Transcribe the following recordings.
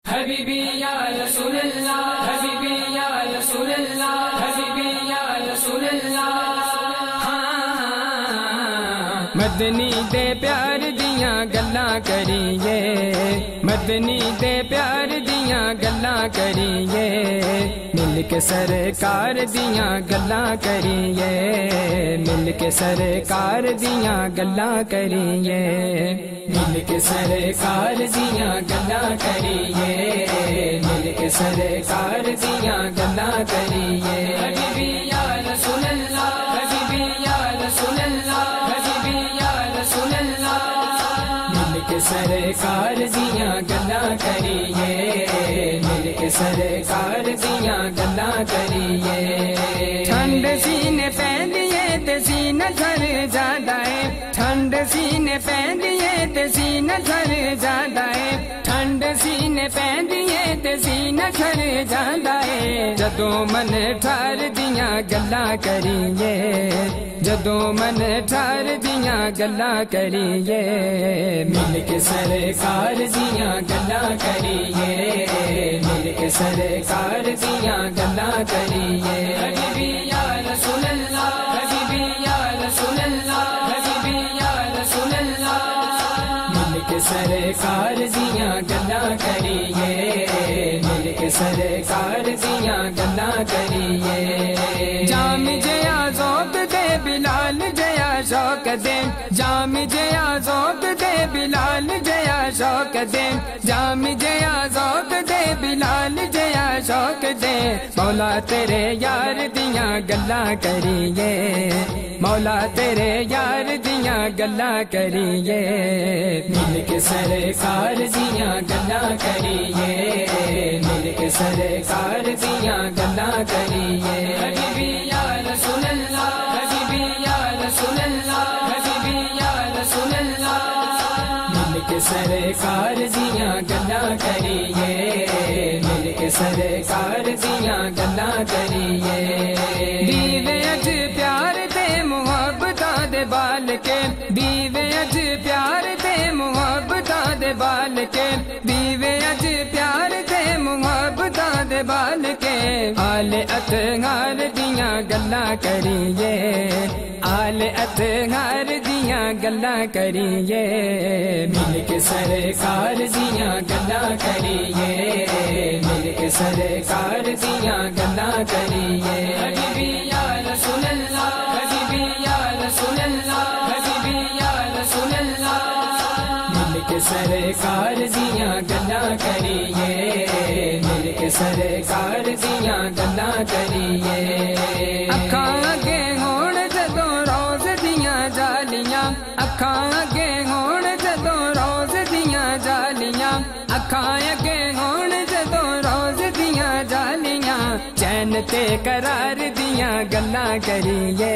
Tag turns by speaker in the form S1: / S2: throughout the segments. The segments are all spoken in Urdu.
S1: حبیبی یا رسول اللہ، حبیبی یا رسول اللہ، حبیبی یا رسول اللہ۔ مدنی دے پیار دیاں گلاں کریے، مدنی دے پیار دیاں گلاں کریے، مل کے سرکار دیاں گلاں کریے، مل کے سرکار دیاں گلاں کریے، مل کے سرکار دیاں گلاں کریے، مل کے سرکار دیاں گلاں کریے۔ حبیبی یا رسول اللہ، حبیبی یا رسول اللہ، حبیبی یا رسول اللہ۔ مل کے سرکار دیاں گلاں کریے، مل کے سرکار دیاں گلاں کریے۔ ٹھنڈ سینے پیندیے تے سینہ گھر جاندا ہے، ٹھنڈ سینے پیندیے تے سینہ گھر جاندا ہے، ٹھنڈ سینے پیندیے تے سینہ گھر جاندا ہے۔ جدوں من ٹھار دیاں گلاں کریے، جدوں من ٹھار دیاں گلاں کریے، مل کے سرکار دیاں گلاں کریے، مل کے سرکار دیاں گلاں کریے۔ حبیبی یا رسول اللہ، حبیبی یا رسول اللہ، حبیبی یا رسول اللہ۔ مل کے سرکار دیاں گلاں کریے، مل کے سرکار دیاں گلاں کریے۔ جام جیا ذوق دے بلال جیا شوق دے، جام جیا ذوق دے بلال جیا شوق دے، جام جیا ذوق دے بلال جیا شوق دے۔ مولا تیرے یار دیاں گلاں کریے، مولا تیرے یار دیاں گلاں کریے، مل کے سرکار دیاں گلاں کریے، مل کے سرکار دیاں گلاں کریے۔ حبیبی یا رسول اللہ، حبیبی یا رسول اللہ، حبیبی یا رسول اللہ۔ مل کے سرکار دیاں گلاں کریے، مل کے سرکار دیاں گلاں کریے۔ دیوے اج پیار دے محبتاں دے بال کے، دیوے اج پیار دے محبتاں دے بال کے، دیوے اج پیار دے محبتاں دے بال کے۔ آل اطہار دیاں گلاں کریے، آل اطہار دیاں گلاں کریے، مل کے سرکار دیاں گلاں کریے، مل کے سرکار دیاں گلاں کریے۔ حبیبی یا رسول اللہ، حبیبی یا رسول اللہ، حبیبی یا رسول اللہ۔ مل کے سرکار دیاں گلاں کریے، مل کے سرکار دیاں گلاں کریے۔ اکھاں اگے ہون جدوں روز دیاں جالیاں، اکھاں اگے ہون جدوں روز دیاں جالیاں، اکھاں اگے ہون جدوں روز دیاں جالیاں۔ چین تے قرار دیاں گلاں کریے،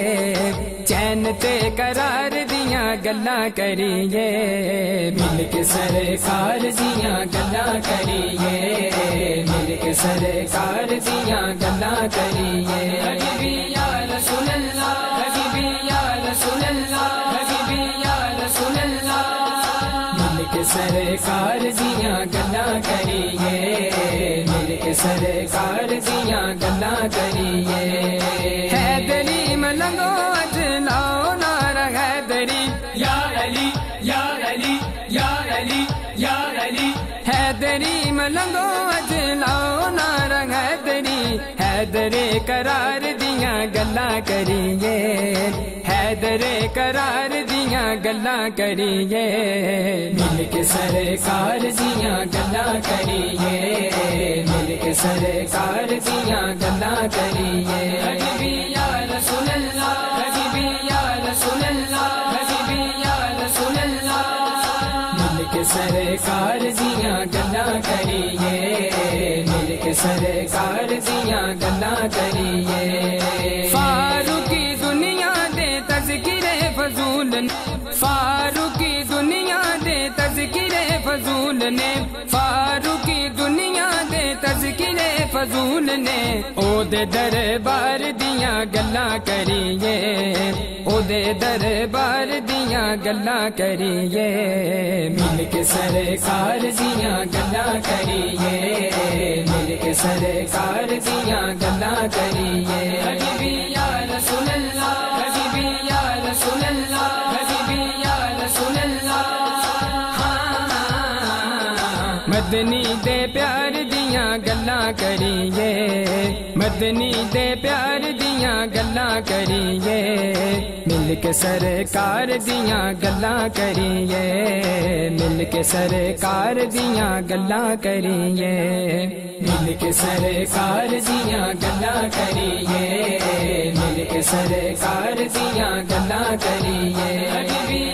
S1: چین تے قرار دیاں گلاں کریے، مل کے سرکار دیاں گلاں کریے، مل کے سرکار دیاں گلاں کریے۔ حبیبی یا رسول اللہ، حبیبی یا رسول اللہ، حبیبی یا رسول اللہ۔ مل کے سرکار دیاں گلاں کریے، مل کے سرکار دیاں گلاں کریے۔ حیدری ملنگو اج لاؤ نعرہ حیدری، یا علی یا علی یا علی یا علی۔ حیدری ملنگو اج لاؤ نعرہ حیدری، حیدر قرار دیاں گلاں کریے، حیدر قرار دیاں گلاں کریے، مل کے سرکار دیاں گلاں کریے، مل کے سرکار دیاں گلاں کریے۔ حبیبی یا رسول اللہ، حبیبی یا رسول اللہ، حبیبی یا رسول اللہ۔ مل کے سرکار دیاں گلاں کریے، مل کے سرکار دیاں گلاں کریے۔ فاروقی دنیا دے تذکرے فضول، فاروقی دنیا دے تذکرے فضول نے، فاروقی دنیا دے تذکرے فضول نے او دے دربار دیاں گلاں کریے او دے دربار دیاں گلاں کریے مل کے سرکار دیاں گلاں کریے مل کے سرکار دیاں گلاں کریے حبیبی یا رسول اللہ حبیبی یا رسول اللہ حبیبی یا رسول اللہ مدنی دے پیار دیاں گلاں کریے مدنی دے پیار دیاں گلاں کریے مل کے سرکار دیاں گلاں کریے مل کے سرکار دیاں گلاں کریے مل کے سرکار دیاں گلاں کریے مل کے سرکار دیاں گلاں کریے حبیبی